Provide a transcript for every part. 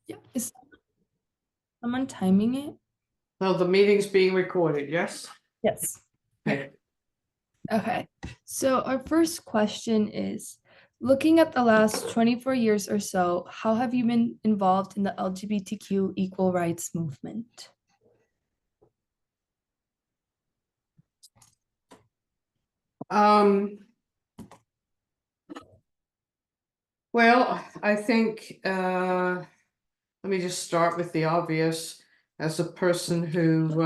Yeah, is someone timing it? So the meeting's being recorded, yes? Yes. Okay. Okay. So our first question is, looking at the last 24 years or so, how have you been involved in the LGBTQ equal rights movement? Um, well, I think let me just start with the obvious. As a person who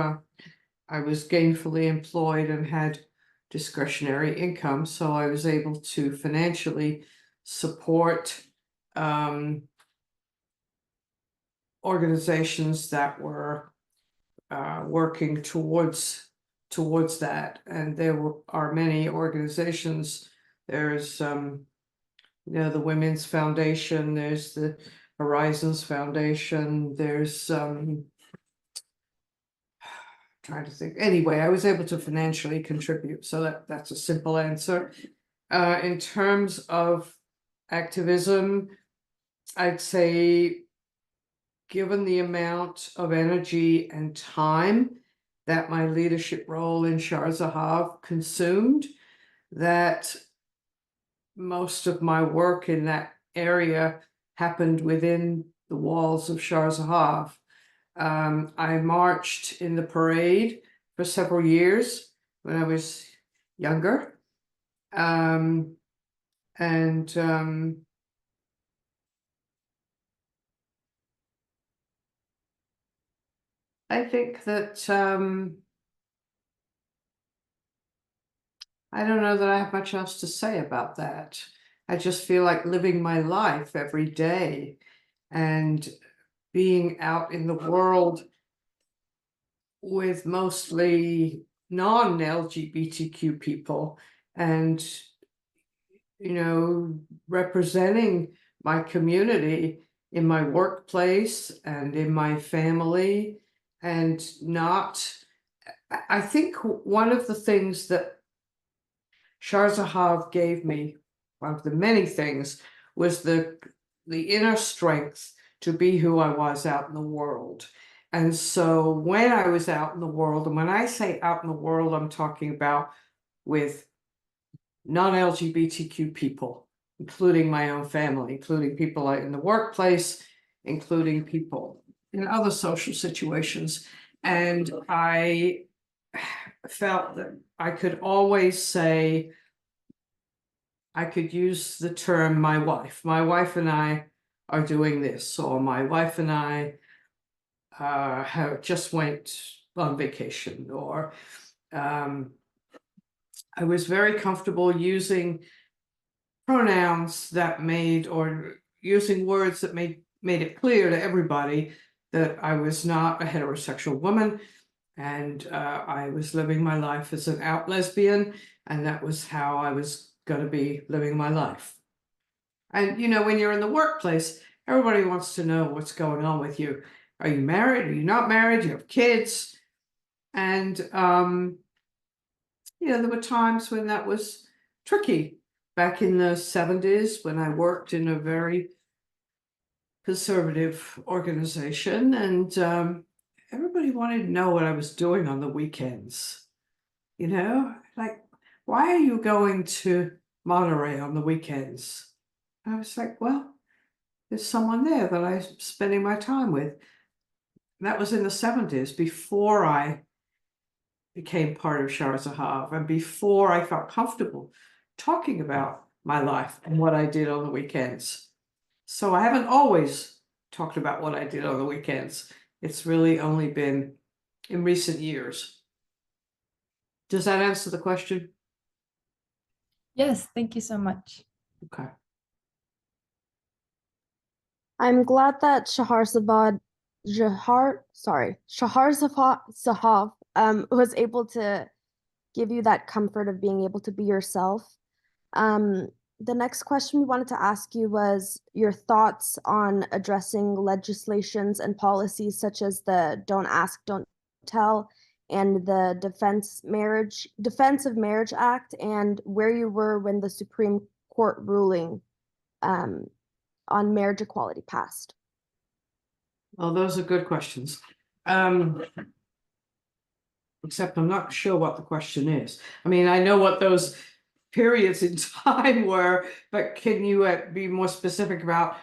I was gainfully employed and had discretionary income, so I was able to financially support organizations that were working towards that. And are many organizations. There's the Women's Foundation, there's the Horizons Foundation, there's trying to think. Anyway, I was able to financially contribute, so that's a simple answer. In terms of activism, I'd say, given the amount of energy and time that my leadership role in Shar Zahav consumed, that most of my work in that area happened within the walls of Shar Zahav. I marched in the parade for several years when I was younger. And I think that I don't know that I have much else to say about that. I just feel like living my life every day and being out in the world with mostly non-LGBTQ people and, representing my community in my workplace and in my family. And I think one of the things that Shar Zahav gave me, one of the many things, was the inner strength to be who I was out in the world. And so when I was out in the world, and when I say out in the world, I'm talking about with non-LGBTQ people, including my own family, including people in the workplace, including people in other social situations. And I felt that I could always say, I could use the term my wife and I are doing this, or my wife and I have just went on vacation, or I was very comfortable using pronouns that or using words that made it clear to everybody that I was not a heterosexual woman, and I was living my life as an out lesbian, and that was how I was going to be living my life. And when you're in the workplace, everybody wants to know what's going on with you. Are you married? Are you not married? Do you have kids? And there were times when that was tricky. Back in the 70s, when I worked in a very conservative organization, and everybody wanted to know what I was doing on the weekends. Like, why are you going to Monterey on the weekends? I was like, well, there's someone there that I'm spending my time with. And that was in the 70s, before I became part of Shar Zahav and before I felt comfortable talking about my life and what I did on the weekends. So I haven't always talked about what I did on the weekends. It's really only been in recent years. Does that answer the question? Yes, thank you so much. Okay. I'm glad that Shahar Zahav was able to give you that comfort of being able to be yourself. The next question we wanted to ask you was your thoughts on addressing legislations and policies such as the Don't Ask, Don't Tell and the Defense of Marriage Act, and where you were when the Supreme Court ruling on marriage equality passed. Well, those are good questions. Except I'm not sure what the question is. I mean, I know what those periods in time were, but can you be more specific about,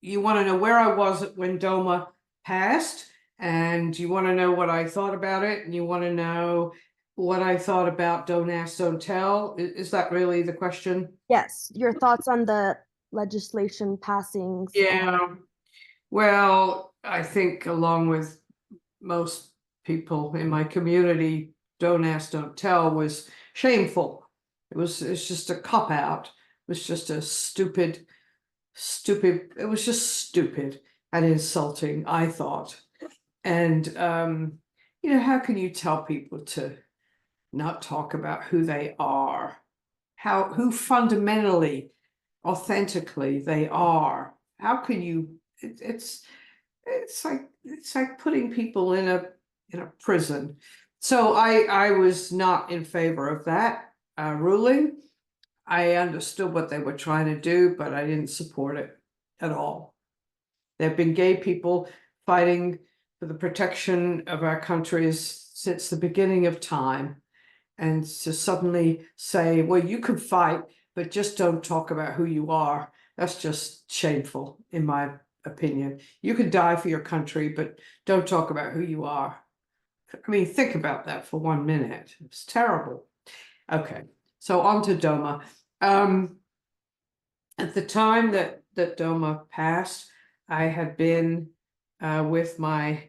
you want to know where I was when Doma passed, and you want to know what I thought about it, and you want to know what I thought about Don't Ask, Don't Tell? Is that really the question? Yes, your thoughts on the legislation passings. Yeah. Well, I think along with most people in my community, Don't Ask, Don't Tell was shameful. It's just a cop out. It was just a stupid, it was just stupid and insulting, I thought. And how can you tell people to not talk about who they are? Who fundamentally, authentically they are? How can you, it's like putting people in a prison. So I was not in favor of that ruling. I understood what they were trying to do, but I didn't support it at all. There have been gay people fighting for the protection of our countries since the beginning of time. And to suddenly say, well, you can fight, but just don't talk about who you are, that's just shameful, in my opinion. You can die for your country, but don't talk about who you are. I mean, think about that for 1 minute. It's terrible. Okay, so on to Doma. At the time that Doma passed, I had been with my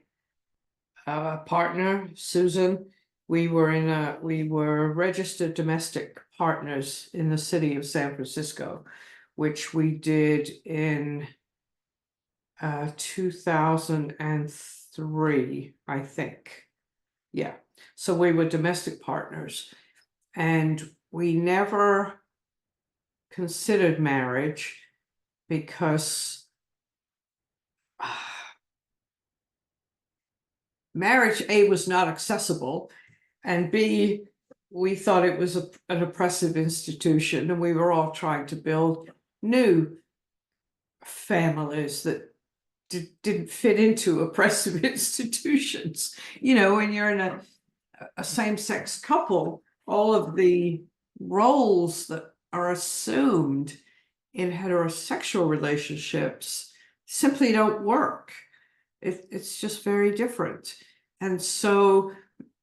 partner, Susan. We were registered domestic partners in the city of San Francisco, which we did in 2003, I think. Yeah, so we were domestic partners, and we never considered marriage because marriage, A, was not accessible, and B, we thought it was an oppressive institution, and we were all trying to build new families that didn't fit into oppressive institutions. When you're in a same-sex couple, all of the roles that are assumed in heterosexual relationships simply don't work. It's just very different. And so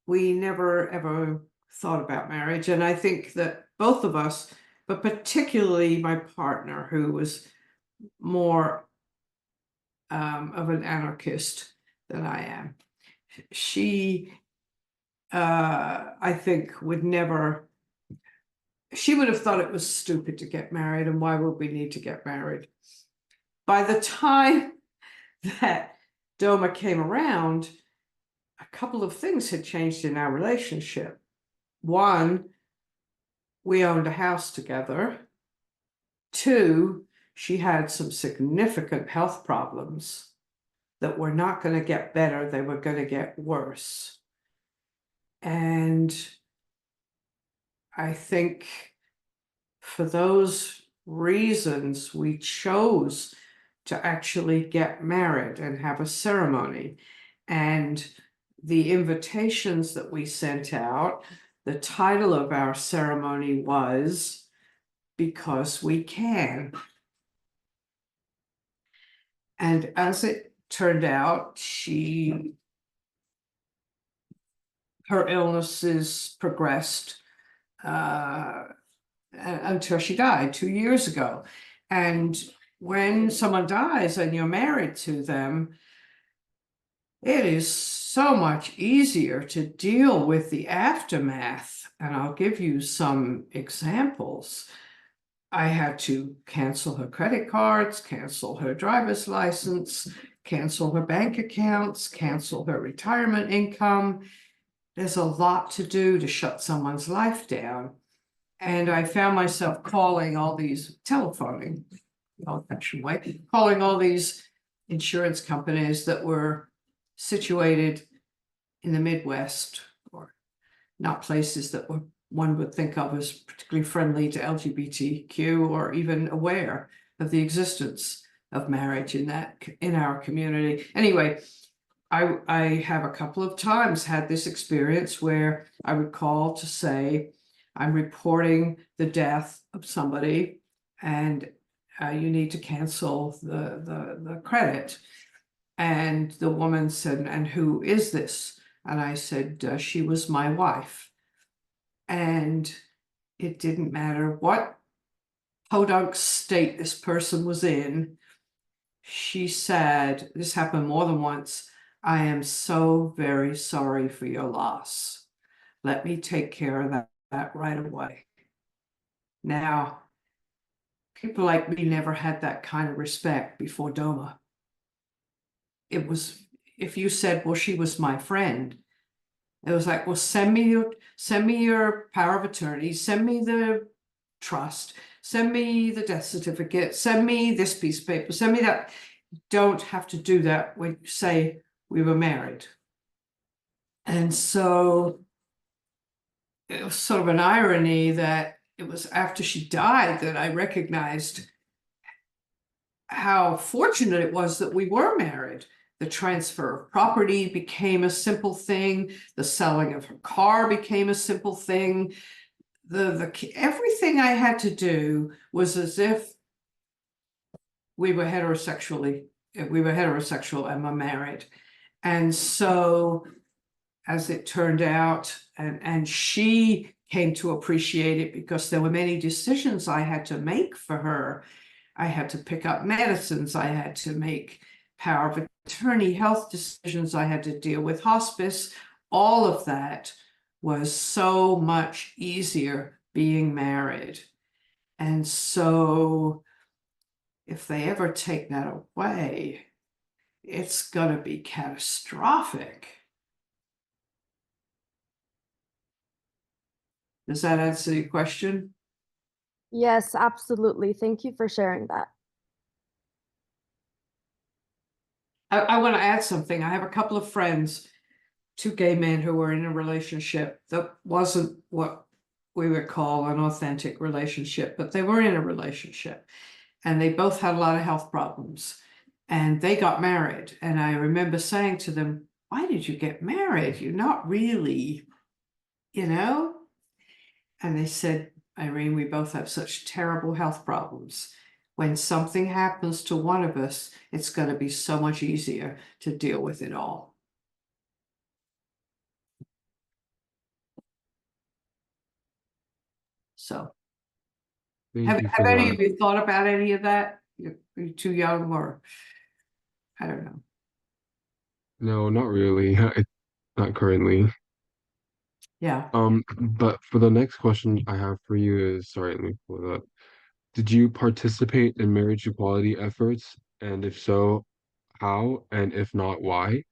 we never ever thought about marriage. And I think that both of us, but particularly my partner, who was more of an anarchist than I am, she, I think, she would have thought it was stupid to get married, and why would we need to get married? By the time that Doma came around, a couple of things had changed in our relationship. One, we owned a house together. Two, she had some significant health problems that were not going to get better, they were going to get worse. And I think for those reasons, we chose to actually get married and have a ceremony. And the invitations that we sent out, the title of our ceremony was Because We Can. And as it turned out, her illnesses progressed until she died 2 years ago. And when someone dies and you're married to them, it is so much easier to deal with the aftermath. And I'll give you some examples. I had to cancel her credit cards, cancel her driver's license, cancel her bank accounts, cancel her retirement income. There's a lot to do to shut someone's life down. And I found myself calling all these, telephoning, old-fashioned way, calling all these insurance companies that were situated in the Midwest, or not places that one would think of as particularly friendly to LGBTQ or even aware of the existence of marriage in our community. Anyway, I have a couple of times had this experience where I would call to say, I'm reporting the death of somebody, and you need to cancel the credit. And the woman said, and who is this? And I said, she was my wife. And it didn't matter what podunk state this person was in. She said, this happened more than once, I am so very sorry for your loss. Let me take care of that right away. Now, people like me never had that kind of respect before DOMA. It was, if you said, well, she was my friend, it was like, well, send me your power of attorney, send me the trust, send me the death certificate, send me this piece of paper, send me that. Don't have to do that when you say we were married. And so it was sort of an irony that it was after she died that I recognized how fortunate it was that we were married. The transfer of property became a simple thing. The selling of her car became a simple thing. Everything I had to do was as if we were heterosexual and were married. And so as it turned out, and she came to appreciate it because there were many decisions I had to make for her. I had to pick up medicines, I had to make power of attorney health decisions, I had to deal with hospice. All of that was so much easier being married. And so if they ever take that away, it's going to be catastrophic. Does that answer your question? Yes, absolutely. Thank you for sharing that. I want to add something. I have a couple of friends, two gay men who were in a relationship that wasn't what we would call an authentic relationship, but they were in a relationship and they both had a lot of health problems and they got married. And I remember saying to them, why did you get married? You're not really, you know? And they said, Irene, we both have such terrible health problems. When something happens to one of us, it's going to be so much easier to deal with it all. So, Thank you for have any that. of you thought about any of that? You're too young, or I don't know. No, not really. Not currently. Yeah. But for the next question I have for you is, sorry, let me pull it up. Did you participate in marriage equality efforts? And if so, how? And if not, why?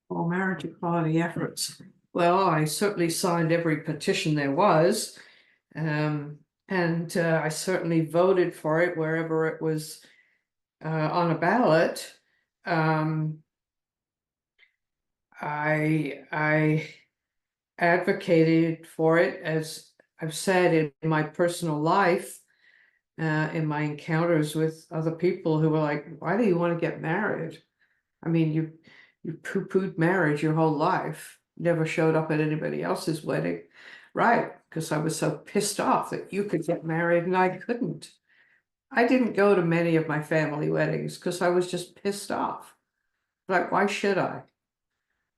Well, marriage equality efforts. Well, I certainly signed every petition there was. And I certainly voted for it wherever it was on a ballot. I advocated for it, as I've said, in my personal life, in my encounters with other people who were like, why do you want to get married? I mean, you poo-pooed marriage your whole life, never showed up at anybody else's wedding. Right, because I was so pissed off that you could get married and I couldn't. I didn't go to many of my family weddings because I was just pissed off. Like, why should I?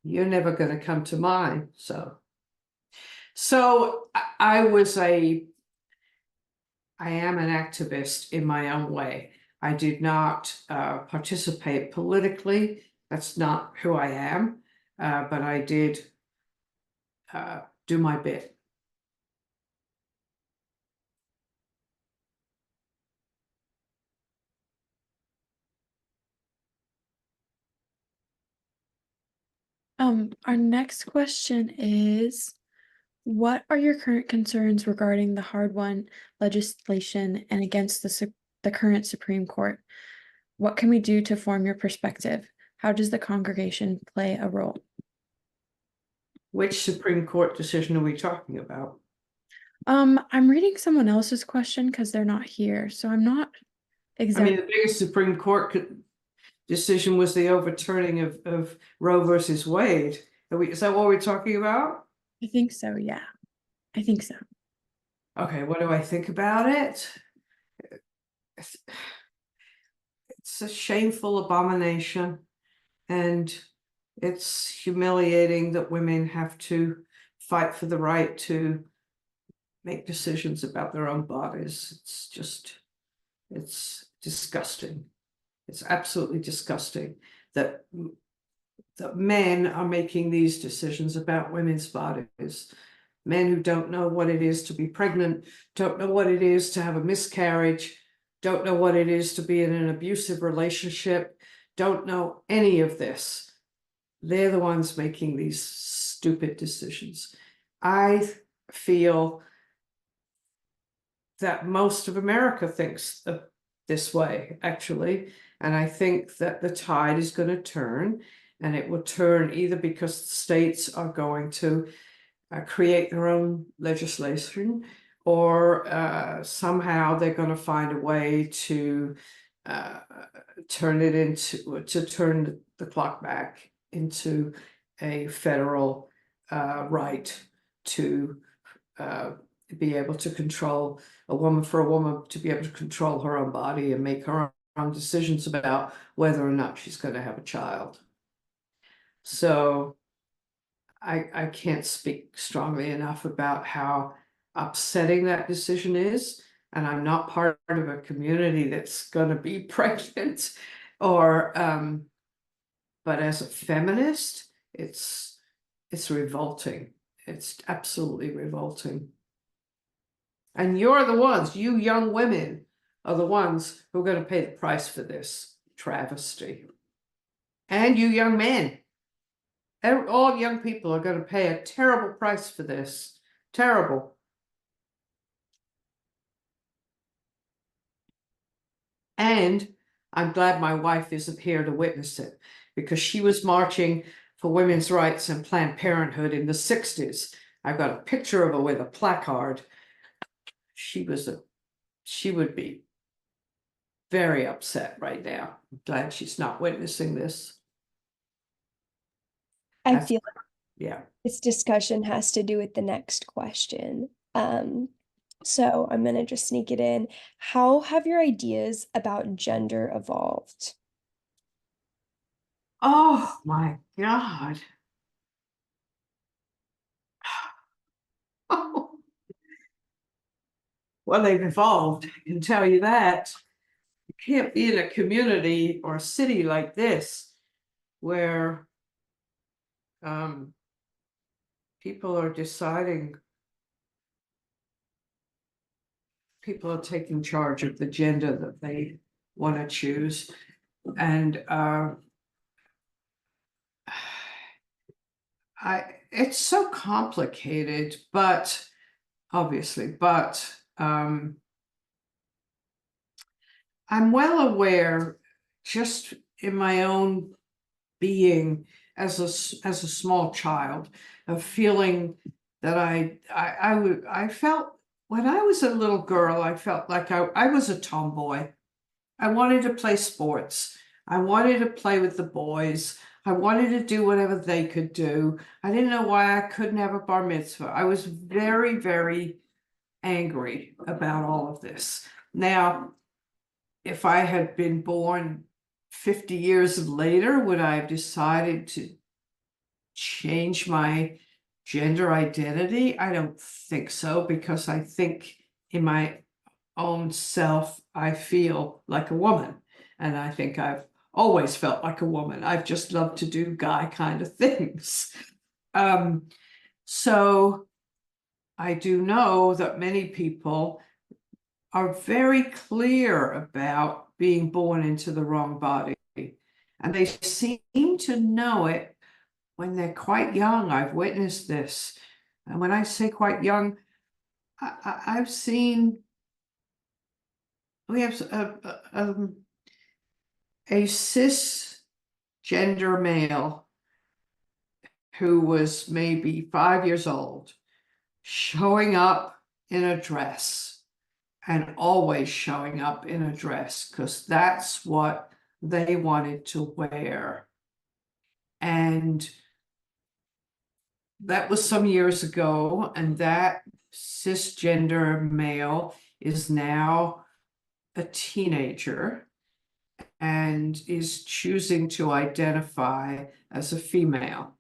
You're never going to come to mine. So I am an activist in my own way. I did not participate politically. That's not who I am. But I did do my bit. Our next question is, what are your current concerns regarding the hard-won legislation and against the current Supreme Court? What can we do to form your perspective? How does the congregation play a role? Which Supreme Court decision are we talking about? I'm reading someone else's question because they're not here, so I'm not I mean, Exactly. the biggest Supreme Court decision was the overturning of Roe versus Wade. Is that what we're talking about? I think so, yeah. I think so. Okay, what do I think about it? It's a shameful abomination, and it's humiliating that women have to fight for the right to make decisions about their own bodies. It's disgusting. It's absolutely disgusting that men are making these decisions about women's bodies. Men who don't know what it is to be pregnant, don't know what it is to have a miscarriage, don't know what it is to be in an abusive relationship, don't know any of this. They're the ones making these stupid decisions. I feel that most of America thinks this way, actually. And I think that the tide is going to turn, and it will turn either because states are going to create their own legislation, or somehow they're going to find a way to turn the clock back into a federal right to be able to control a woman to be able to control her own body and make her own decisions about whether or not she's going to have a child. So I can't speak strongly enough about how upsetting that decision is. And I'm not part of a community that's going to be pregnant or, but as a feminist, it's revolting. It's absolutely revolting. And you're the ones, you young women are the ones who are going to pay the price for this travesty. And you young men. All young people are going to pay a terrible price for this. Terrible. And I'm glad my wife isn't here to witness it, because she was marching for women's rights and Planned Parenthood in the 60s. I've got a picture of her with a placard. She would be very upset right now. I'm glad she's not witnessing this. I That's- feel Yeah. this discussion has to do with the next question. So I'm gonna just sneak it in. How have your ideas about gender evolved? Oh my God. Oh. Well, they've evolved, I can tell you that. You can't be in a community or a city like this where people are deciding, people are taking charge of the gender that they want to choose. And it's so complicated, but obviously, I'm well aware, just in my own being as a small child, of feeling that I felt when I was a little girl, I felt like I was a tomboy. I wanted to play sports. I wanted to play with the boys. I wanted to do whatever they could do. I didn't know why I couldn't have a bar mitzvah. I was very, very angry about all of this. Now, if I had been born 50 years later, would I have decided to change my gender identity? I don't think so, because I think in my own self, I feel like a woman. And I think I've always felt like a woman. I've just loved to do guy kind of things. So I do know that many people are very clear about being born into the wrong body. And they seem to know it when they're quite young. I've witnessed this. And when I say quite young, I've seen, we have a cisgender male who was maybe 5 years old, showing up in a dress and always showing up in a dress because that's what they wanted to wear. And that was some years ago, and that cisgender male is now a teenager and is choosing to identify as a female.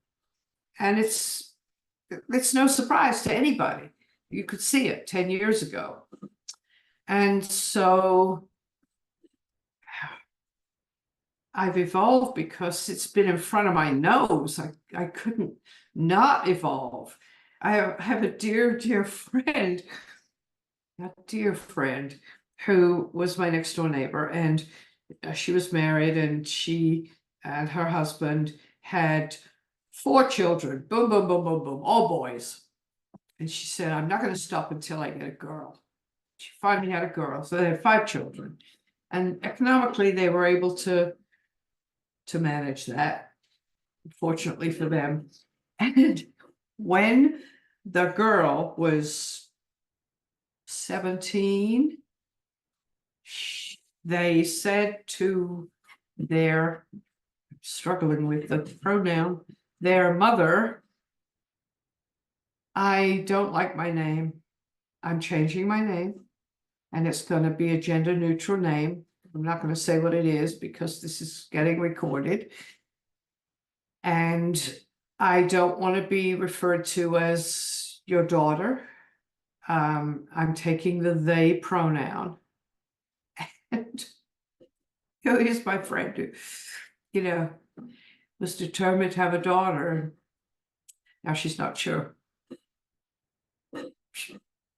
And it's no surprise to anybody. You could see it 10 years ago. And so I've evolved because it's been in front of my nose. I couldn't not evolve. I have a dear friend, who was my next door neighbor, and she was married, and she and her husband had 4 children, boom, boom, boom, boom, boom, all boys. And she said, I'm not going to stop until I get a girl. She finally had a girl, so they had 5 children. And economically, they were able to manage that, fortunately for them. And when the girl was 17, they said to their, struggling with the pronoun, their mother, I don't like my name. I'm changing my name, and it's going to be a gender neutral name. I'm not going to say what it is because this is getting recorded. And I don't want to be referred to as your daughter. I'm taking the they pronoun. And here's my friend who, was determined to have a daughter. Now she's not sure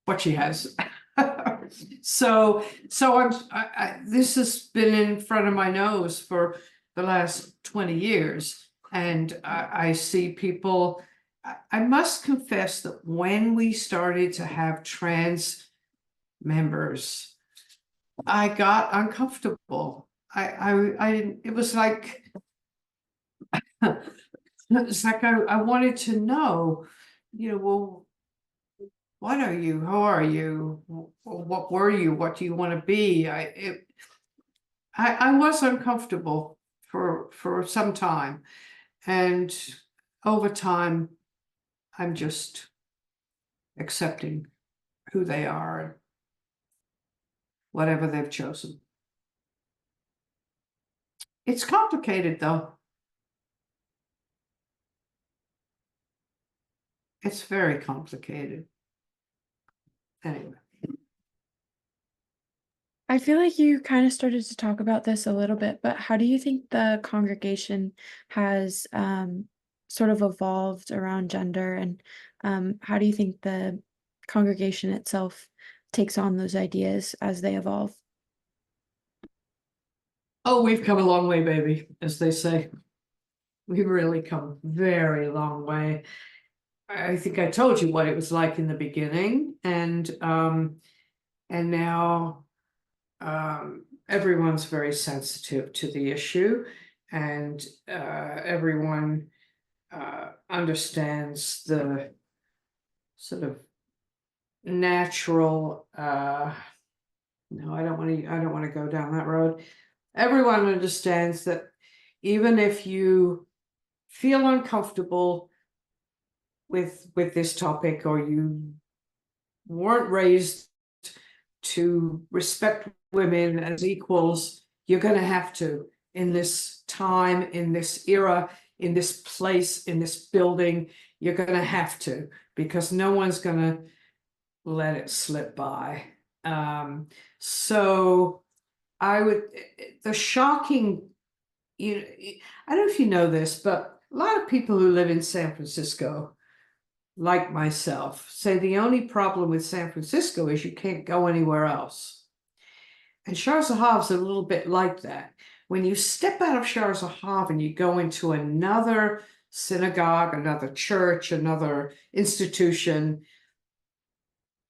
what she has. So this has been in front of my nose for the last 20 years. And I see people, I must confess that when we started to have trans members, I got uncomfortable. It was like, I wanted to know, well, what are you? Who are you? What were you? What do you want to be? I was uncomfortable for some time, and over time, I'm just accepting who they are, whatever they've chosen. It's complicated, though. It's very complicated. Anyway. I feel like you kind of started to talk about this a little bit, but how do you think the congregation has sort of evolved around gender, and how do you think the congregation itself takes on those ideas as they evolve? Oh, we've come a long way, baby, as they say. We've really come a very long way. I think I told you what it was like in the beginning, and now everyone's very sensitive to the issue, and everyone understands the sort of natural. No, I don't want to go down that road. Everyone understands that even if you feel uncomfortable with this topic, or you weren't raised to respect women as equals, you're going to have to, in this time, in this era, in this place, in this building, you're going to have to, because no one's going to let it slip by. So the shocking, I don't know if you know this, but a lot of people who live in San Francisco, like myself, say the only problem with San Francisco is you can't go anywhere else. And Shar Zahav's a little bit like that. When you step out of Shar Zahav and you go into another synagogue, another church, another institution,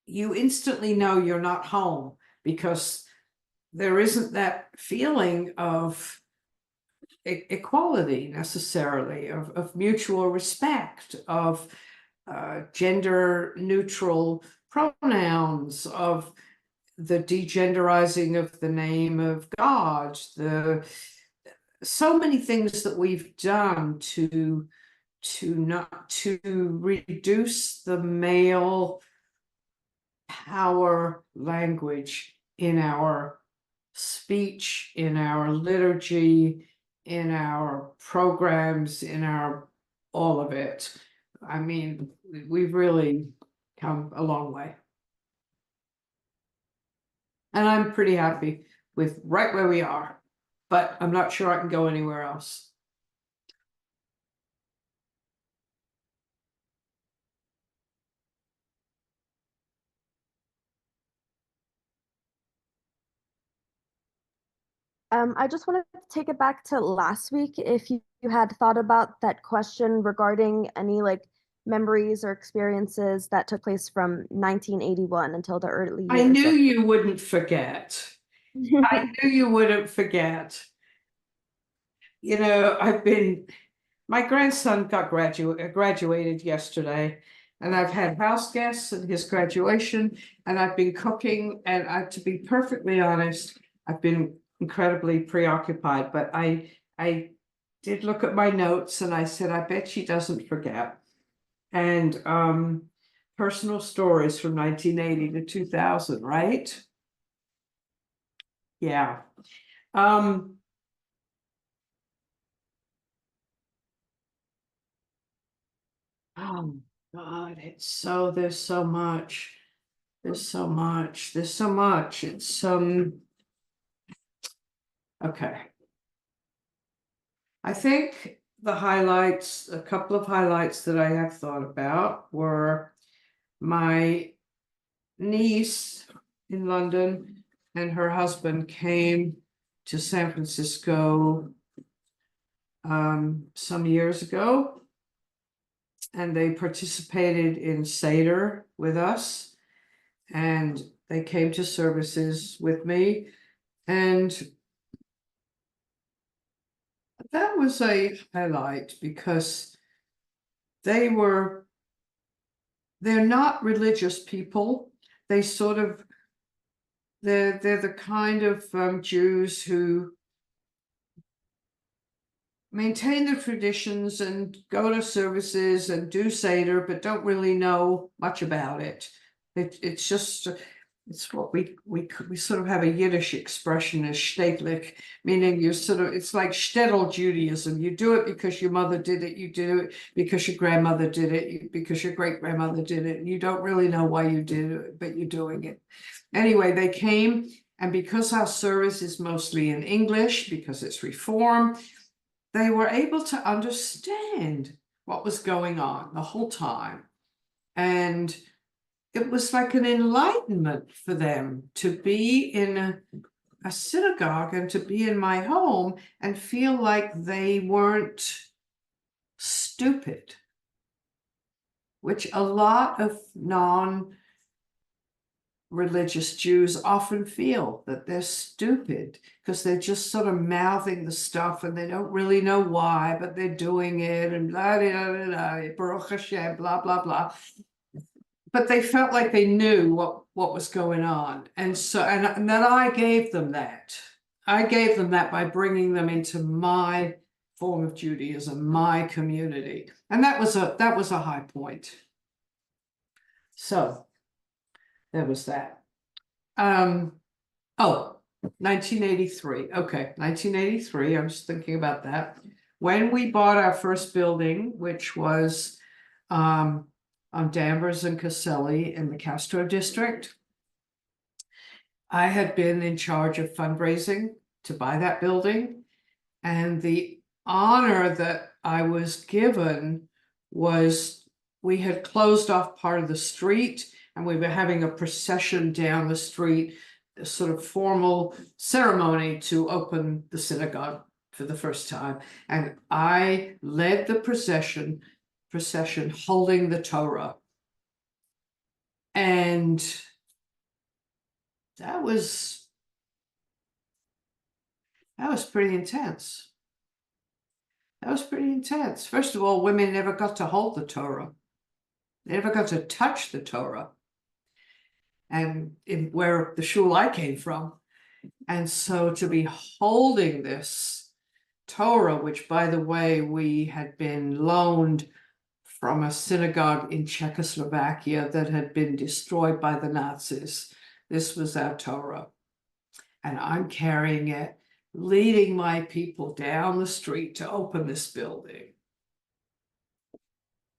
you instantly know you're not home, because there isn't that feeling of equality necessarily, of mutual respect, of gender neutral pronouns, of the degenderizing of the name of God, so many things that we've done to reduce the male power language in our speech, in our liturgy, in our programs, in our all of it. I mean, we've really come a long way. And I'm pretty happy with right where we are, but I'm not sure I can go anywhere else. I just wanted to take it back to last week. If you had thought about that question regarding any like memories or experiences that took place from 1981 until the early years. I knew you wouldn't forget. I knew you wouldn't forget. You know, my grandson graduated yesterday, and I've had house guests at his graduation, and I've been cooking, and to be perfectly honest, I've been incredibly preoccupied, but I did look at my notes and I said, I bet she doesn't forget. And personal stories from 1980 to 2000, right? Yeah. Oh God, there's so much. There's so much. It's okay. I think a couple of highlights that I have thought about were my niece in London and her husband came to San Francisco some years ago, and they participated in Seder with us, and they came to services with me, and that was a highlight because they're not religious people. They're the kind of Jews who maintain the traditions and go to services and do Seder, but don't really know much about it. It's what we sort of have a Yiddish expression as shtedlich, meaning it's like shtetl Judaism. You do it because your mother did it. You do it because your grandmother did it, because your great grandmother did it. And you don't really know why you did it, but you're doing it. Anyway, they came, and because our service is mostly in English, because it's Reform, they were able to understand what was going on the whole time. And it was like an enlightenment for them to be in a synagogue and to be in my home and feel like they weren't stupid, which a lot of non-religious Jews often feel, that they're stupid because they're just sort of mouthing the stuff and they don't really know why, but they're doing it and blah, blah, blah, blah, Baruch Hashem, blah, blah, blah. But they felt like they knew what was going on. And so, and then I gave them that. I gave them that by bringing them into my form of Judaism, my community. And that was a high point. So there was that. 1983. Okay, 1983. I was thinking about that. When we bought our first building, which was on Danvers and Caselli in the Castro district, I had been in charge of fundraising to buy that building. And the honor that I was given was we had closed off part of the street and we were having a procession down the street, a sort of formal ceremony to open the synagogue for the first time. And I led the procession holding the Torah. And that was pretty intense. That was pretty intense. First of all, women never got to hold the Torah. They never got to touch the Torah. and in where the shul I came from. And so to be holding this Torah, which, by the way, we had been loaned from a synagogue in Czechoslovakia that had been destroyed by the Nazis. This was our Torah. And I'm carrying it, leading my people down the street to open this building.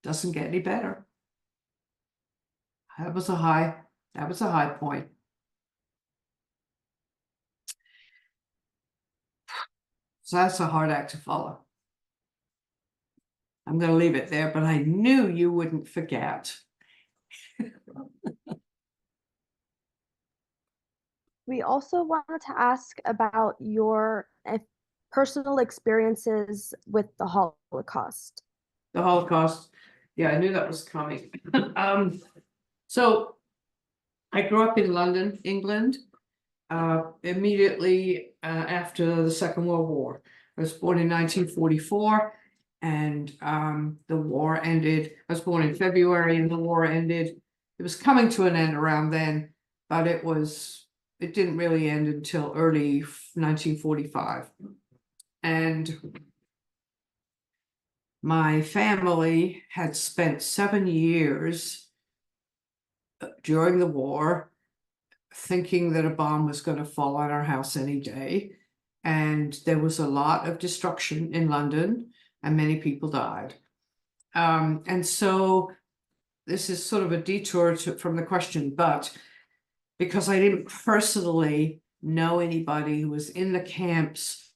Doesn't get any better. That was a high point. So that's a hard act to follow. I'm going to leave it there, but I knew you wouldn't forget. We also wanted to ask about your personal experiences with the Holocaust. The Holocaust. Yeah, I knew that was coming. So I grew up in London, England, immediately after the Second World War. I was born in 1944, and the war ended. I was born in February, and the war ended. It was coming to an end around then, but it didn't really end until early 1945. And my family had spent 7 years during the war thinking that a bomb was going to fall on our house any day. And there was a lot of destruction in London, and many people died. And so this is sort of a detour from the question, but because I didn't personally know anybody who was in the camps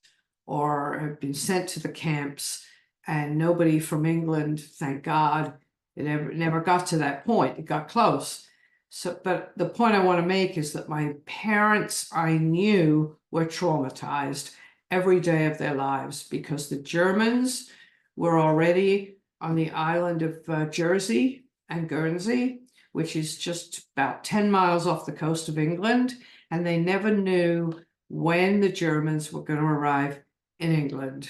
or had been sent to the camps, and nobody from England, thank God, it never got to that point. It got close. So, but the point I want to make is that my parents, I knew, were traumatized every day of their lives because the Germans were already on the island of Jersey and Guernsey, which is just about 10 miles off the coast of England, and they never knew when the Germans were going to arrive in England.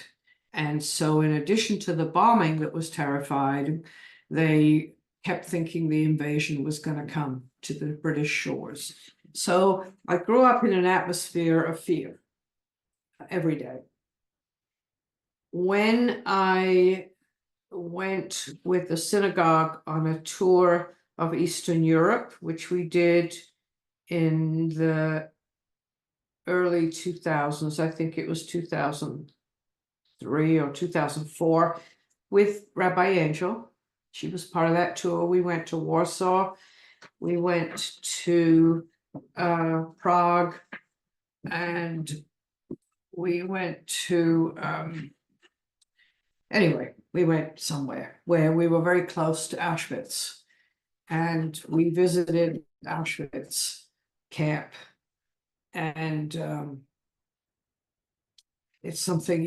And so in addition to the bombing that was terrified, they kept thinking the invasion was going to come to the British shores. So I grew up in an atmosphere of fear every day. When I went with the synagogue on a tour of Eastern Europe, which we did in the early 2000s, I think it was 2003 or 2004, with Rabbi Angel. She was part of that tour. We went to Warsaw. We went to Prague, and we went to, anyway, we went somewhere where we were very close to Auschwitz, and we visited Auschwitz camp. And it's something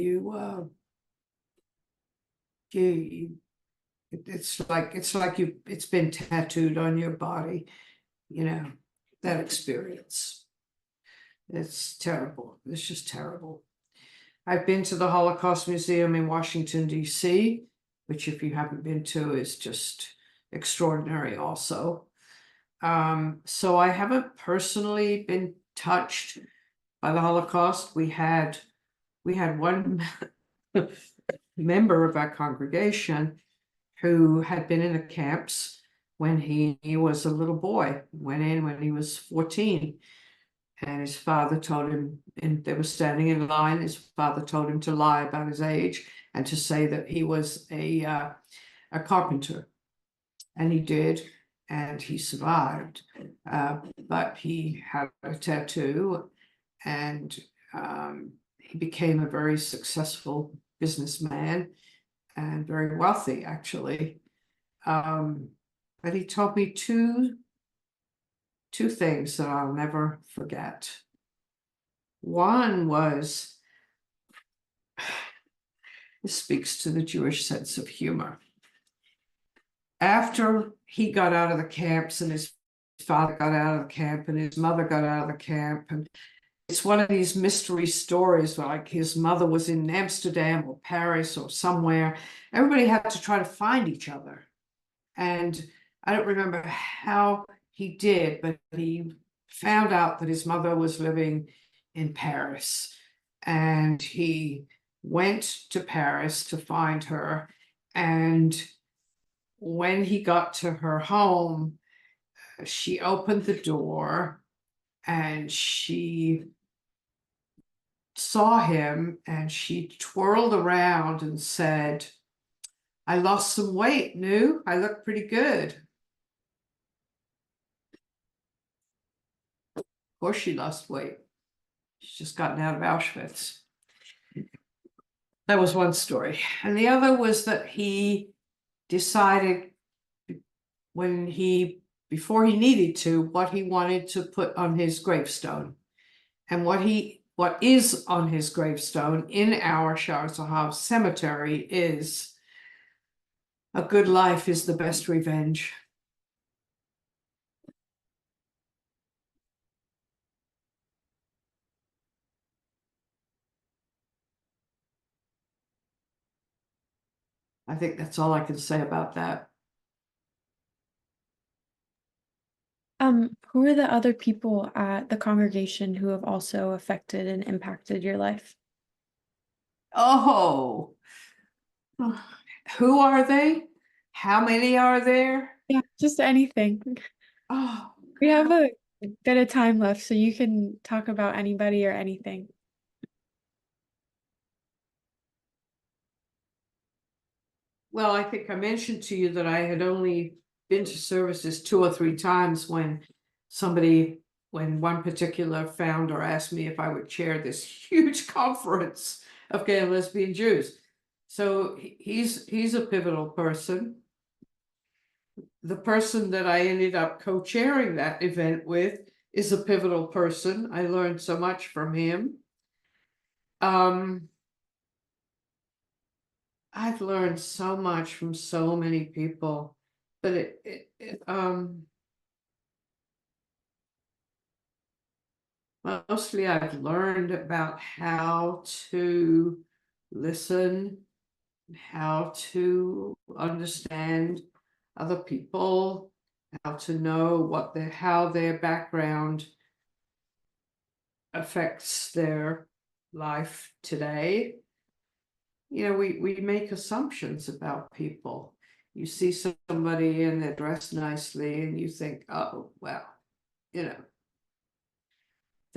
it's like it's been tattooed on your body, that experience. It's terrible. It's just terrible. I've been to the Holocaust Museum in Washington, D.C., which, if you haven't been to, is just extraordinary also. So I haven't personally been touched by the Holocaust. We had one member of our congregation who had been in the camps when he was a little boy, went in when he was 14. And his father told him, and they were standing in line, his father told him to lie about his age and to say that he was a carpenter. And he did, and he survived. But he had a tattoo, and he became a very successful businessman and very wealthy, actually. But he told me two things that I'll never forget. One was, this speaks to the Jewish sense of humor. After he got out of the camps, and his father got out of the camp, and his mother got out of the camp, and it's one of these mystery stories where, like, his mother was in Amsterdam or Paris or somewhere. Everybody had to try to find each other. And I don't remember how he did, but he found out that his mother was living in Paris, and he went to Paris to find her. And when he got to her home, she opened the door and she saw him, and she twirled around and said, "I lost some weight, new. I look pretty good." Of course she lost weight. She's just gotten out of Auschwitz. That was one story. And the other was that he decided before he needed to, what he wanted to put on his gravestone. And what is on his gravestone in our Shar cemetery is, "A good life is the best revenge." I think that's all I can say about that. Who are the other people at the congregation who have also affected and impacted your life? Oh, who are they? How many are there? Yeah, just anything. Oh, We have a bit of time left, so you can talk about anybody or anything. well, I think I mentioned to you that I had only been to services 2 or 3 times when one particular founder asked me if I would chair this huge conference of gay and lesbian Jews. So he's a pivotal person. The person that I ended up co-chairing that event with is a pivotal person. I learned so much from him. I've learned so much from so many people, but mostly I've learned about how to listen, how to understand other people, how to know how their background affects their life today. We make assumptions about people. You see somebody and they're dressed nicely and you think, "Oh, well, they're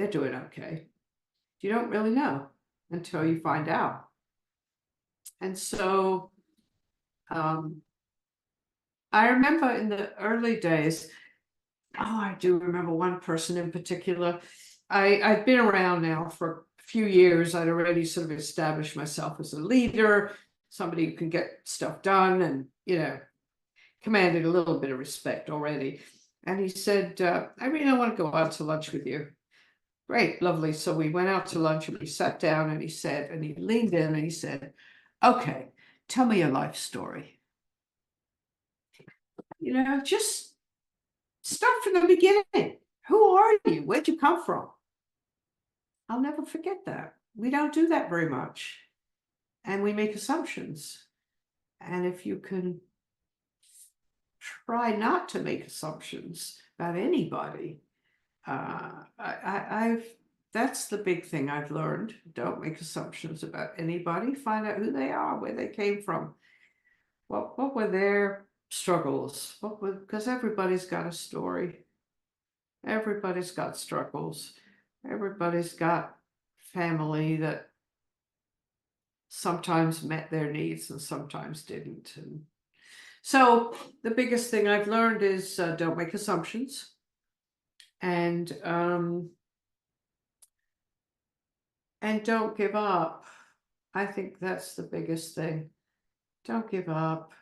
doing okay." You don't really know until you find out. And so I remember in the early days, I do remember one person in particular. I've been around now for a few years. I'd already sort of established myself as a leader, somebody who can get stuff done, and commanded a little bit of respect already. And he said, "Irene, I want to go out to lunch with you." Great, lovely. So we went out to lunch and we sat down, and he leaned in and he said, "Okay, tell me your life story. Just start from the beginning. Who are you? Where'd you come from?" I'll never forget that. We don't do that very much. And we make assumptions. And if you can try not to make assumptions about anybody, that's the big thing I've learned. Don't make assumptions about anybody. Find out who they are, where they came from. What were their struggles? Because everybody's got a story. Everybody's got struggles. Everybody's got family that sometimes met their needs and sometimes didn't. And so the biggest thing I've learned is don't make assumptions. And don't give up. I think that's the biggest thing. Don't give up.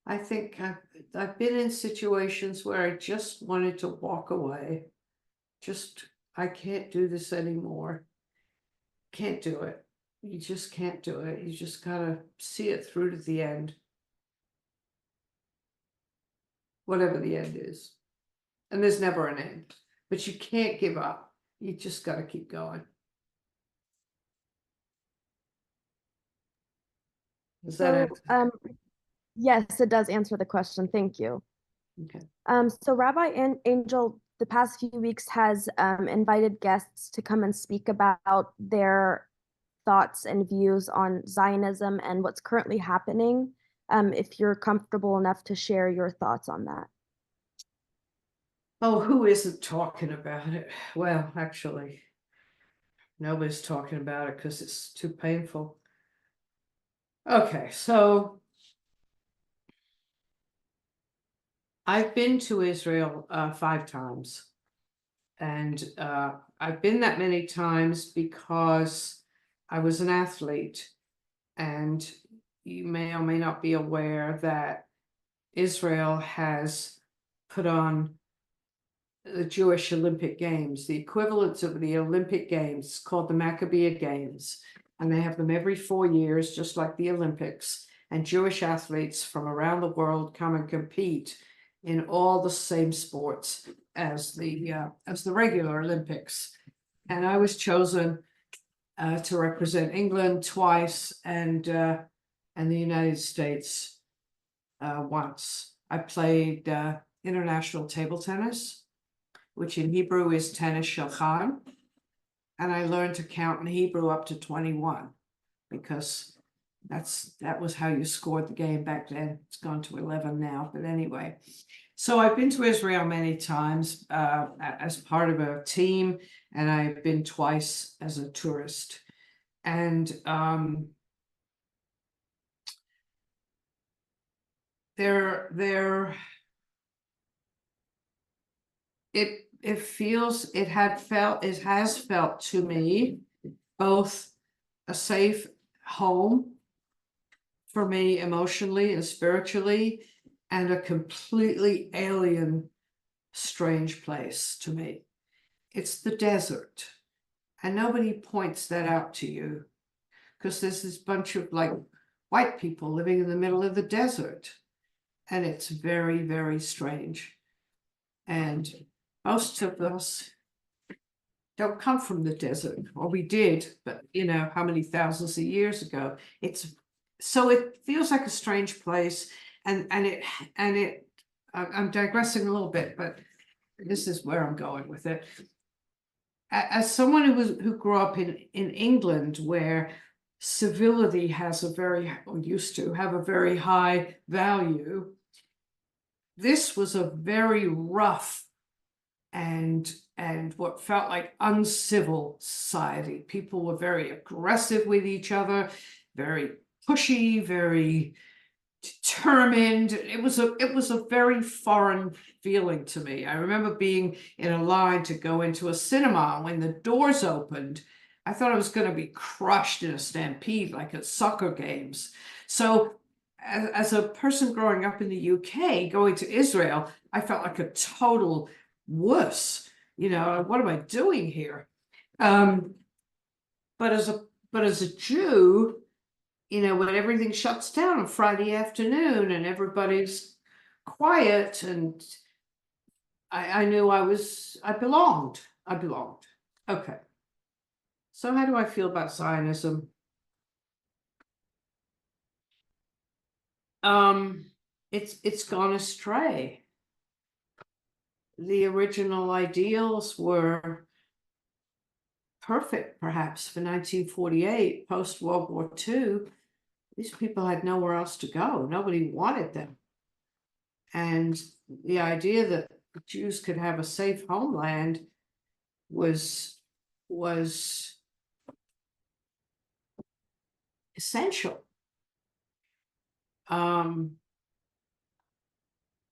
I think I've been in situations where I just wanted to walk away. I can't do this anymore. Can't do it. You just can't do it. You just gotta see it through to the end. Whatever the end is. And there's never an end. But you can't give up. You just gotta keep going. Does that So, answer? yes, it does answer the question. Thank you. Okay. So Rabbi Angel, the past few weeks has invited guests to come and speak about their thoughts and views on Zionism and what's currently happening. If you're comfortable enough to share your thoughts on that. Oh, who isn't talking about it? Well, actually, nobody's talking about it because it's too painful. Okay, so I've been to Israel 5 times. And I've been that many times because I was an athlete. And you may or may not be aware that Israel has put on the Jewish Olympic Games, the equivalent of the Olympic Games, called the Maccabean Games. And they have them every 4 years, just like the Olympics. And Jewish athletes from around the world come and compete in all the same sports as the regular Olympics. And I was chosen to represent England twice and the United States once. I played international table tennis, which in Hebrew is tennis shulchan, and I learned to count in Hebrew up to 21 because that was how you scored the game back then. It's gone to 11 now, but anyway. So I've been to Israel many times as part of a team, and I've been twice as a tourist. And it has felt to me both a safe home for me emotionally and spiritually, and a completely alien, strange place to me. It's the desert, and nobody points that out to you because there's this bunch of like white people living in the middle of the desert, and it's very, very strange. And most of us don't come from the desert, or we did, but you know how many thousands of years ago. So it feels like a strange place, and I'm digressing a little bit, but this is where I'm going with it. As someone who grew up in England, where civility has or used to have a very high value, this was a very rough and what felt like uncivil society. People were very aggressive with each other, very pushy, very determined. It was a very foreign feeling to me. I remember being in a line to go into a cinema. When the doors opened, I thought I was going to be crushed in a stampede like at soccer games. So as a person growing up in the UK, going to Israel, I felt like a total wuss. You know, what am I doing here? But as a Jew, you know, when everything shuts down on Friday afternoon and everybody's quiet, and I knew I belonged. Okay. So how do I feel about Zionism? It's gone astray. The original ideals were perfect, perhaps, for 1948, post-World War II. These people had nowhere else to go. Nobody wanted them. And the idea that Jews could have a safe homeland was essential.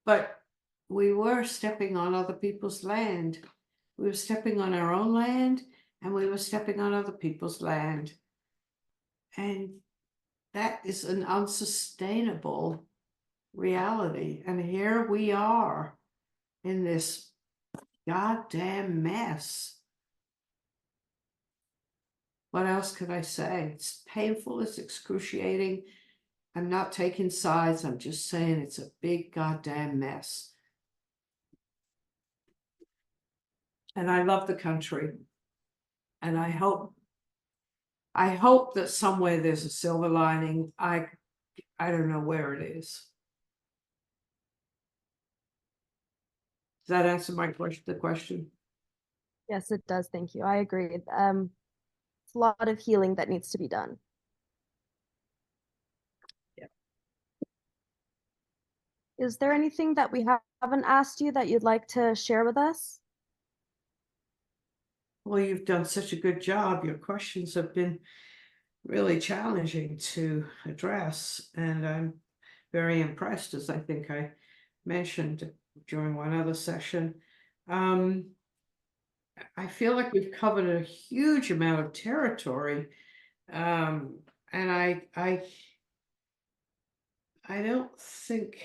But we were stepping on other people's land. We were stepping on our own land, and we were stepping on other people's land. And that is an unsustainable reality. And here we are in this goddamn mess. What else could I say? It's painful, it's excruciating. I'm not taking sides, I'm just saying it's a big goddamn mess. And I love the country. And I hope that somewhere there's a silver lining. I don't know where it is. Does that answer the question? Yes, it does. Thank you. I agree. It's a lot of healing that needs to be done. Yeah. Is there anything that we haven't asked you that you'd like to share with us? Well, you've done such a good job. Your questions have been really challenging to address, and I'm very impressed, as I think I mentioned during one other session. I feel like we've covered a huge amount of territory, and I don't think.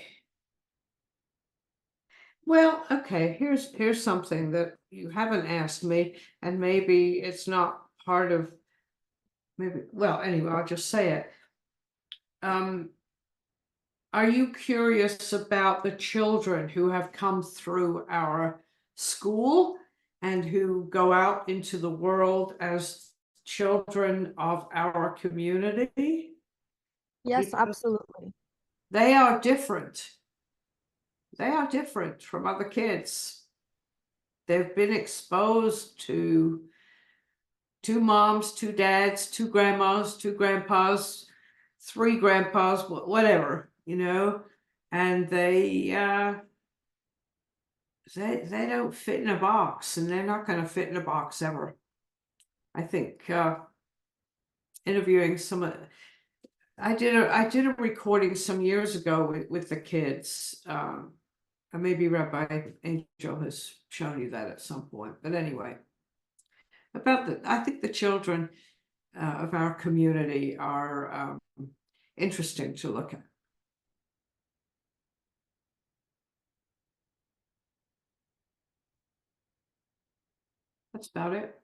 Well, okay, here's something that you haven't asked me, and maybe it's not part of, well, anyway, I'll just say it. Are you curious about the children who have come through our school and who go out into the world as children of our community? Yes, Because absolutely. they are different. They are different from other kids. They've been exposed to two moms, two dads, two grandmas, two grandpas, three grandpas, whatever, and they don't fit in a box, and they're not going to fit in a box ever. I think interviewing I did a recording some years ago with the kids. Maybe Rabbi Angel has shown you that at some point, but anyway, I think the children of our community are interesting to look at. That's about it.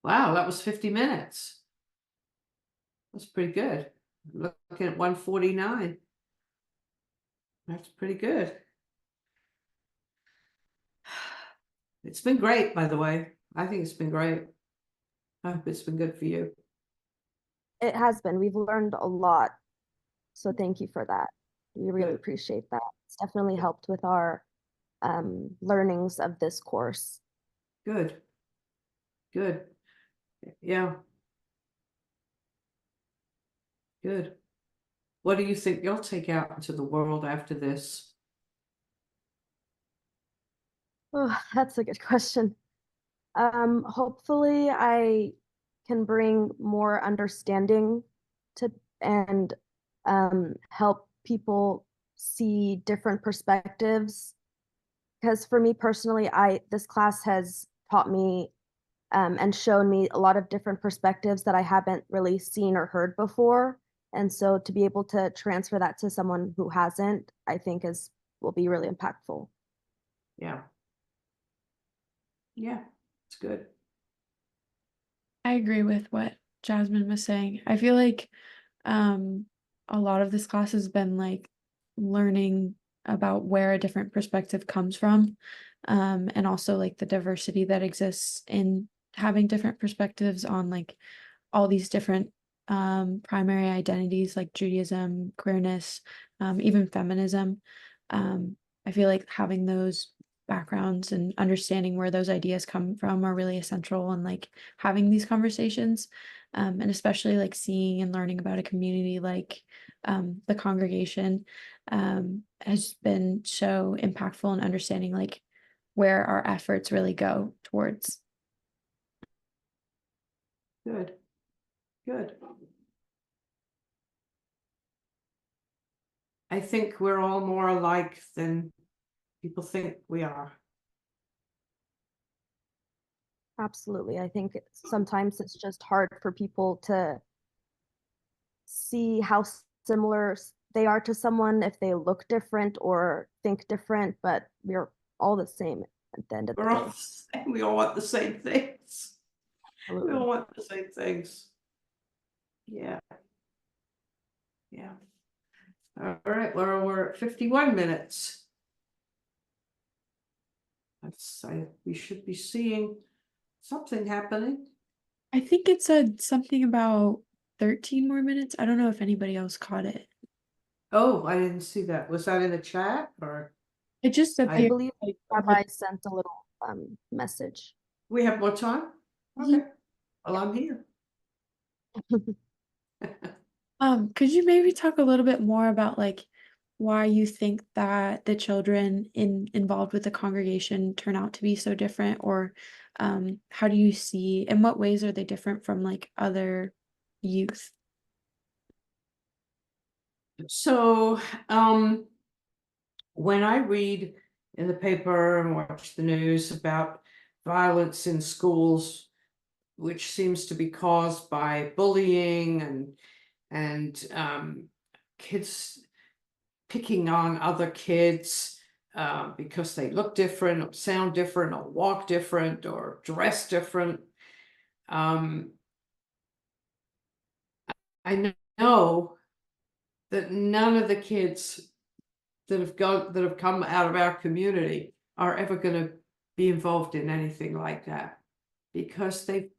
Wow, that was 50 minutes. That's pretty good. Looking at 149. That's pretty good. It's been great, by the way. I think it's been great. I hope it's been good for you. It has been. We've learned a lot. So thank you for that. We really Good. appreciate that. It's definitely helped with our learnings of this course. Good. Good. Yeah. Good. What do you think you'll take out into the world after this? Oh, that's a good question. Hopefully I can bring more understanding to and help people see different perspectives. Because for me personally, this class has taught me and shown me a lot of different perspectives that I haven't really seen or heard before. And so to be able to transfer that to someone who hasn't, I think will be really impactful. Yeah. Yeah, it's good. I agree with what Jasmine was saying. I feel like a lot of this class has been like learning about where a different perspective comes from, and also like the diversity that exists in having different perspectives on like all these different primary identities like Judaism, queerness, even feminism. I feel like having those backgrounds and understanding where those ideas come from are really essential in like having these conversations, and especially like seeing and learning about a community like the congregation has been so impactful in understanding like where our efforts really go towards. Good. Good. I think we're all more alike than people think we are. Absolutely. I think sometimes it's just hard for people to see how similar they are to someone if they look different or think different, but we're all the same at the end of the We're all day. the same. We all want the same things. We Absolutely. all want the same things. Yeah. Yeah. All right, Laura, we're at 51 minutes. We should be seeing something happening. I think it said something about 13 more minutes. I don't know if anybody else caught it. Oh, I didn't see that. Was that in the chat or? It just I appeared believe like Rabbi sent a little message. We have more time? Okay. Well, I'm here. could you maybe talk a little bit more about like why you think that the children involved with the congregation turn out to be so different, or how do you see, in what ways are they different from like other youth? So, when I read in the paper and watch the news about violence in schools, which seems to be caused by bullying and kids picking on other kids because they look different or sound different or walk different or dress different. I know that none of the kids that have come out of our community are ever going to be involved in anything like that, because they've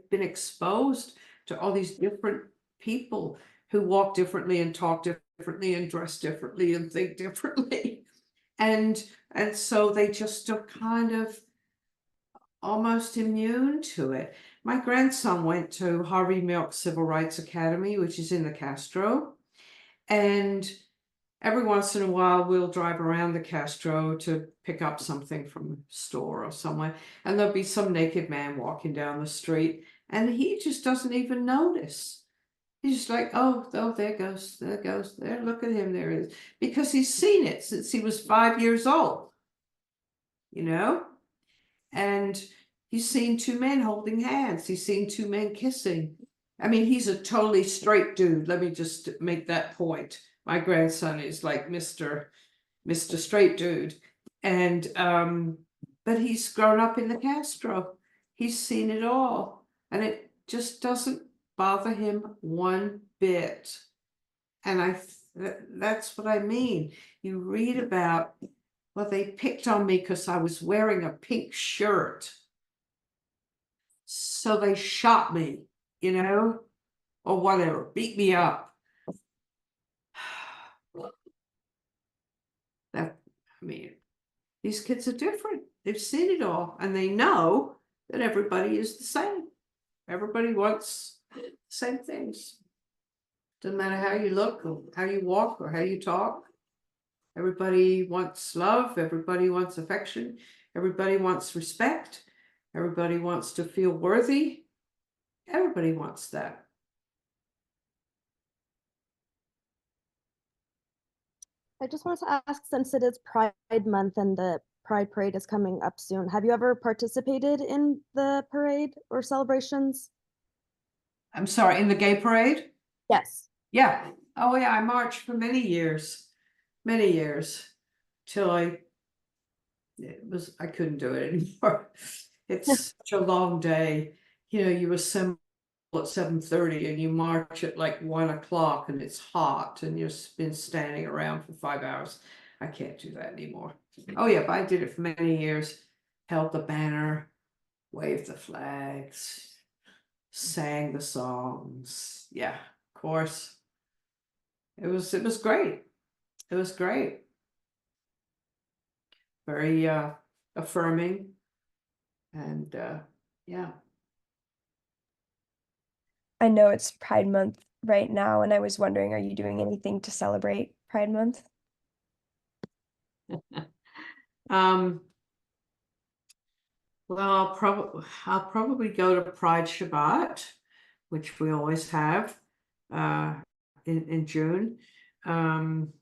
been exposed to all these different people who walk differently and talk differently and dress differently and think differently. And so they just are kind of almost immune to it. My grandson went to Harvey Milk Civil Rights Academy, which is in the Castro, and every once in a while we'll drive around the Castro to pick up something from a store or somewhere, and there'll be some naked man walking down the street, and he just doesn't even notice. He's just like, oh, there goes, there, look at him, there it is. Because he's seen it since he was 5 years old, you know? And he's seen two men holding hands. He's seen two men kissing. I mean, he's a totally straight dude. Let me just make that point. My grandson is like Mr. Straight Dude. And, but he's grown up in the Castro. He's seen it all. And it just doesn't bother him one bit. And that's what I mean. You read about, well, they picked on me because I was wearing a pink shirt. So they shot me, you know, or whatever, beat me up. That, I mean, these kids are different. They've seen it all, and they know that everybody is the same. Everybody wants the same things. Doesn't matter how you look or how you walk or how you talk. Everybody wants love. Everybody wants affection. Everybody wants respect. Everybody wants to feel worthy. Everybody wants that. I just wanted to ask, since it is Pride Month and the Pride Parade is coming up soon, have you ever participated in the parade or celebrations? I'm sorry, in the gay parade? Yes. Yeah. Oh yeah, I marched for many years, till I couldn't do it anymore. It's such a long day. You know, you assemble at 7:30 and you march at like 1 o'clock, and it's hot and you've been standing around for 5 hours. I can't do that anymore. Oh yeah, but I did it for many years. Held the banner, waved the flags, sang the songs. Yeah, of course. It was great. It was great. Very affirming. And yeah. I know it's Pride Month right now, and I was wondering, are you doing anything to celebrate Pride Month? Well, I'll probably go to Pride Shabbat, which we always have in June. I'm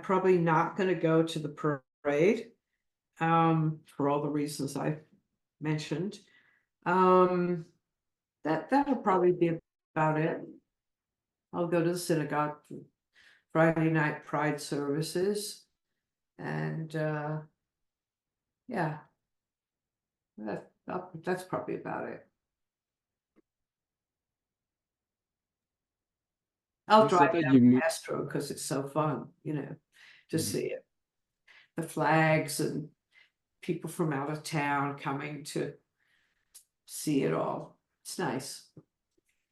probably not going to go to the parade for all the reasons I mentioned. That'll probably be about it. I'll go to the synagogue for Friday night Pride services, and yeah, that's probably about it. I'll You said drive that down you to moved. Castro because it's so fun, you know, to Mhm. see it. The flags and people from out of town coming to see it all. It's nice.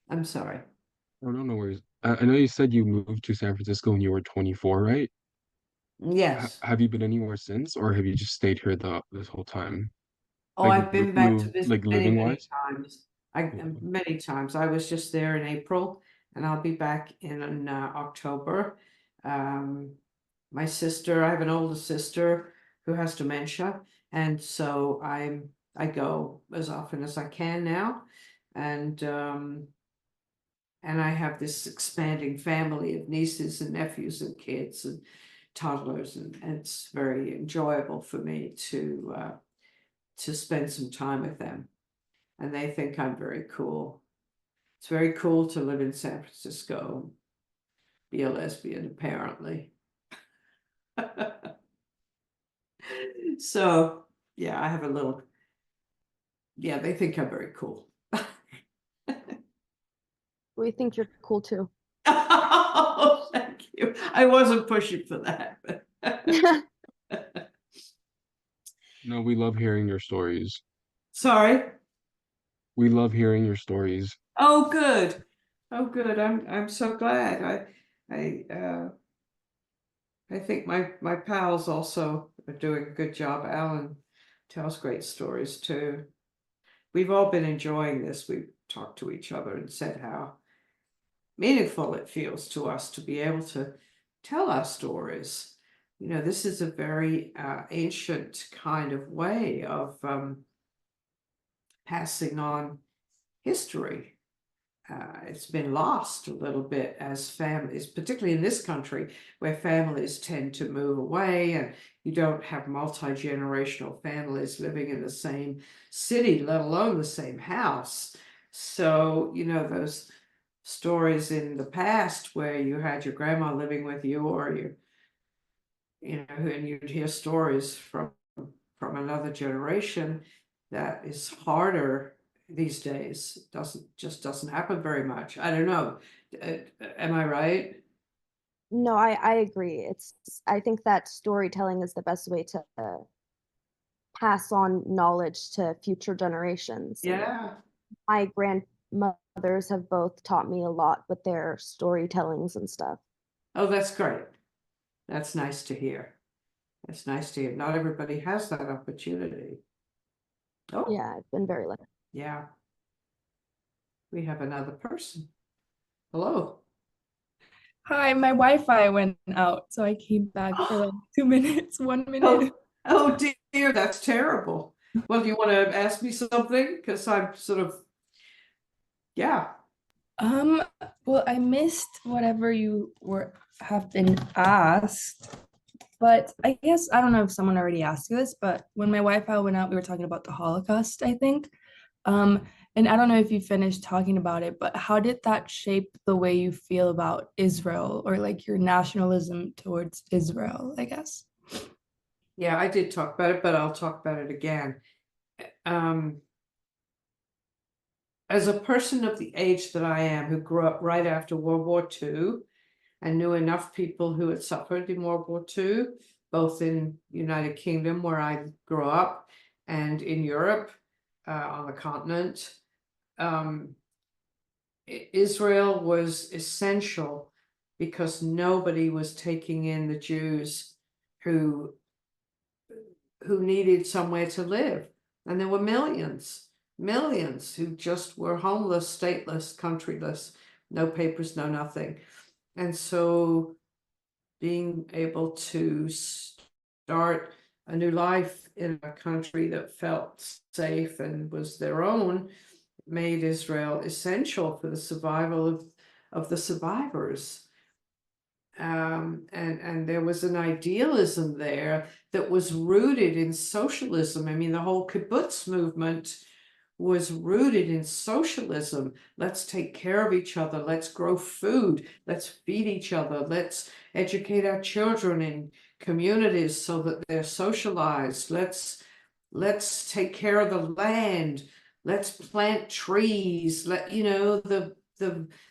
I'm sorry. Oh, no, no worries. I know you said you moved to San Francisco when you were 24, right? Yes. Have you been anywhere since, or have you just stayed here this whole time? Oh, Like I've been back to move visit like many, living many wise? times. Many times. I was just there in April, and I'll be back in October. Um, my sister, I have an older sister who has dementia, and so I go as often as I can now, and I have this expanding family of nieces and nephews and kids and toddlers, and it's very enjoyable for me to spend some time with them. And they think I'm very cool. It's very cool to live in San Francisco, be a lesbian, apparently. So, yeah, I have a little, yeah, they think I'm very cool. We think you're cool too. Oh, thank you. I wasn't pushing for that. No, we love hearing your stories. Sorry. We love hearing your stories. Oh, good. Oh, good. I'm so glad. I think my pals also are doing a good job. Alan tells great stories too. We've all been enjoying this. We've talked to each other and said how meaningful it feels to us to be able to tell our stories. You know, this is a very ancient kind of way of passing on history. It's been lost a little bit as families, particularly in this country, where families tend to move away and you don't have multi-generational families living in the same city, let alone the same house. So, you know, those stories in the past where you had your grandma living with you, or and you'd hear stories from another generation, that is harder these days. Doesn't happen very much. I don't know. Am I right? No, I agree. I think that storytelling is the best way to pass on knowledge to future generations. And Yeah. my grandmothers have both taught me a lot with their storytellings and stuff. Oh, that's great. That's nice to hear. That's nice to hear. Not everybody has that opportunity. Oh, Yeah, I've been very lucky. yeah. We have another person. Hello. Hi, my Wi-Fi went out, so I came back for like 2 minutes, 1 minute. Oh dear, that's terrible. Well, do you want to ask me something? Because I'm sort of, yeah. Um, well, I missed whatever you have been asked, but I guess I don't know if someone already asked you this, but when my Wi-Fi went out, we were talking about the Holocaust, I think. Um, and I don't know if you finished talking about it, but how did that shape the way you feel about Israel, or like your nationalism towards Israel, I guess? Yeah, I did talk about it, but I'll talk about it again. As a person of the age that I am, who grew up right after World War II and knew enough people who had suffered in World War II, both in United Kingdom, where I grew up, and in Europe, on the continent, Israel was essential because nobody was taking in the Jews who needed somewhere to live. And there were millions who just were homeless, stateless, countryless, no papers, no nothing. And so being able to start a new life in a country that felt safe and was their own made Israel essential for the survival of the survivors. And there was an idealism there that was rooted in socialism. I mean, the whole kibbutz movement was rooted in socialism. Let's take care of each other. Let's grow food. Let's feed each other. Let's educate our children in communities so that they're socialized. Let's take care of the land. Let's plant trees. The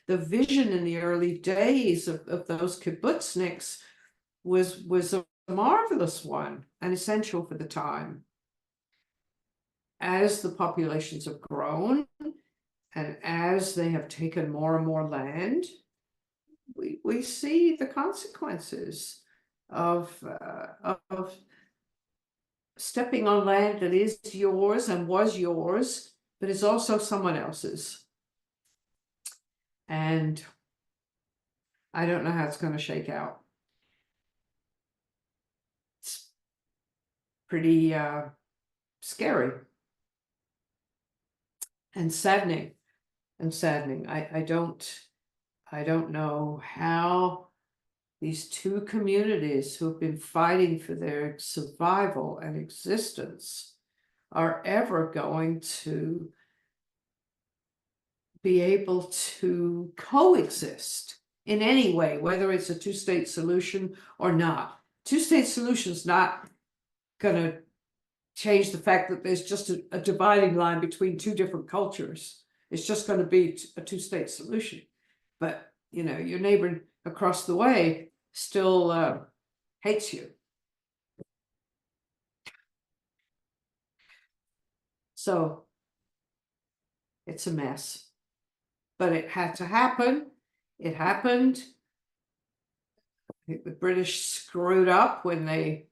vision in the early days of those kibbutzniks was a marvelous one and essential for the time. As the populations have grown and as they have taken more and more land, we see the consequences of stepping on land that is yours and was yours, but is also someone else's. And I don't know how it's going to shake out. It's pretty scary and saddening. I don't know how these two communities who have been fighting for their survival and existence are ever going to be able to coexist in any way, whether it's a two-state solution or not. Two-state solution is not going to change the fact that there's just a dividing line between two different cultures. It's just going to be a two-state solution. But, you know, your neighbor across the way still hates you. So it's a mess. But it had to happen. It happened. I think the British screwed up when they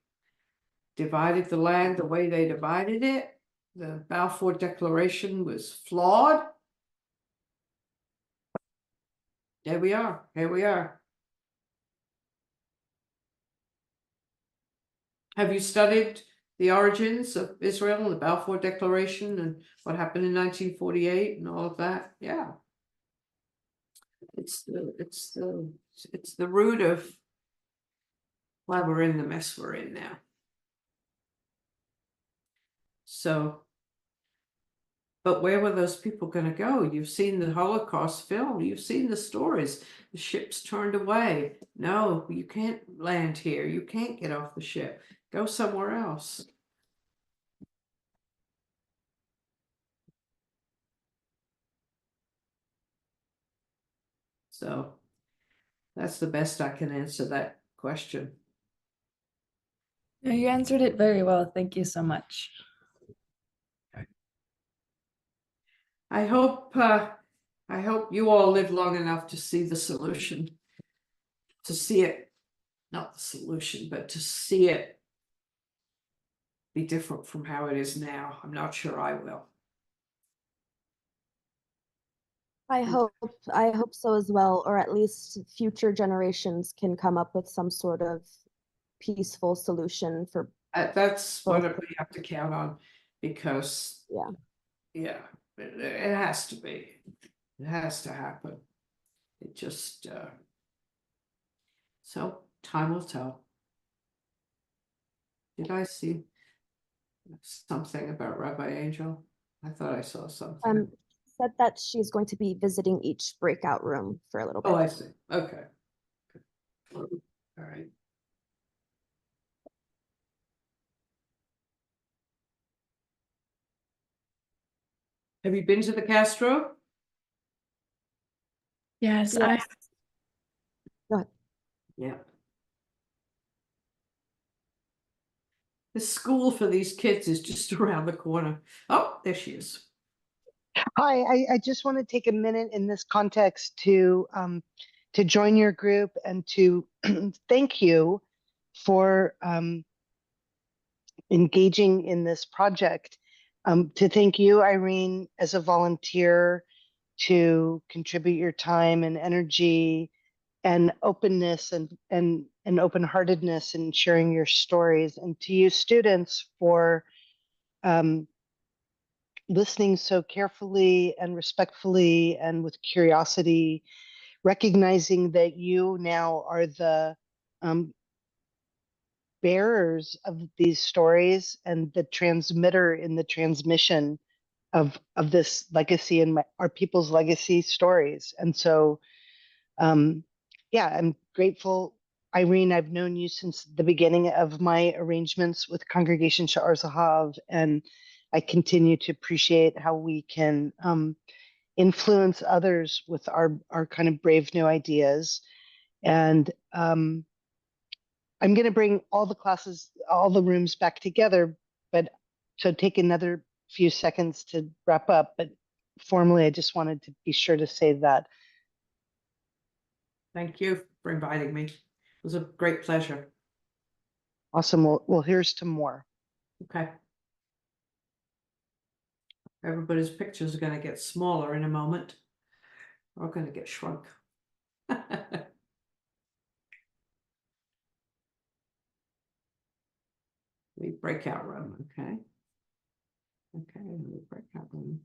divided the land the way they divided it. The Balfour Declaration was flawed. There we are. Here we are. Have you studied the origins of Israel and the Balfour Declaration and what happened in 1948 and all of that? Yeah. It's the root of why we're in the mess we're in now. So, but where were those people going to go? You've seen the Holocaust film. You've seen the stories. The ships turned away. No, you can't land here. You can't get off the ship. Go somewhere else. So that's the best I can answer that question. No, you answered it very well. Thank you so much. I hope you all live long enough to see the solution, to see it, not the solution, but to see it be different from how it is now. I'm not sure I will. I hope so as well, or at least future generations can come up with some sort of peaceful solution for. That's what both. we have to count on, because yeah, it has to be. It has to happen. It just so time will tell. Did I see something about Rabbi Angel? I thought I saw something. Said that she's going to be visiting each breakout room for a little bit. Oh, I see. Okay. All right. Have you been to the Castro? Yes, Go ahead. Yeah. The school for these kids is just around the corner. Oh, there she is. Hi, I just want to take a minute in this context to join your group and to thank you for engaging in this project. To thank you, Irene, as a volunteer, to contribute your time and energy and openness and open-heartedness in sharing your stories, and to you students for listening so carefully and respectfully and with curiosity, recognizing that you now are the bearers of these stories and the transmitter in the transmission of this legacy and our people's legacy stories. And so, yeah, I'm grateful. Irene, I've known you since the beginning of my arrangements with Congregation Sha'ar Zahav, and I continue to appreciate how we can influence others with our kind of brave new ideas. And I'm going to bring all the classes, all the rooms back together, but so take another few seconds to wrap up. But formally, I just wanted to be sure to say that. Thank you for inviting me. It was a great pleasure. Awesome. Well, here's to more. Okay. Everybody's pictures are going to get smaller in a moment. Or going to get shrunk. The breakout room, okay. Okay, the breakout room.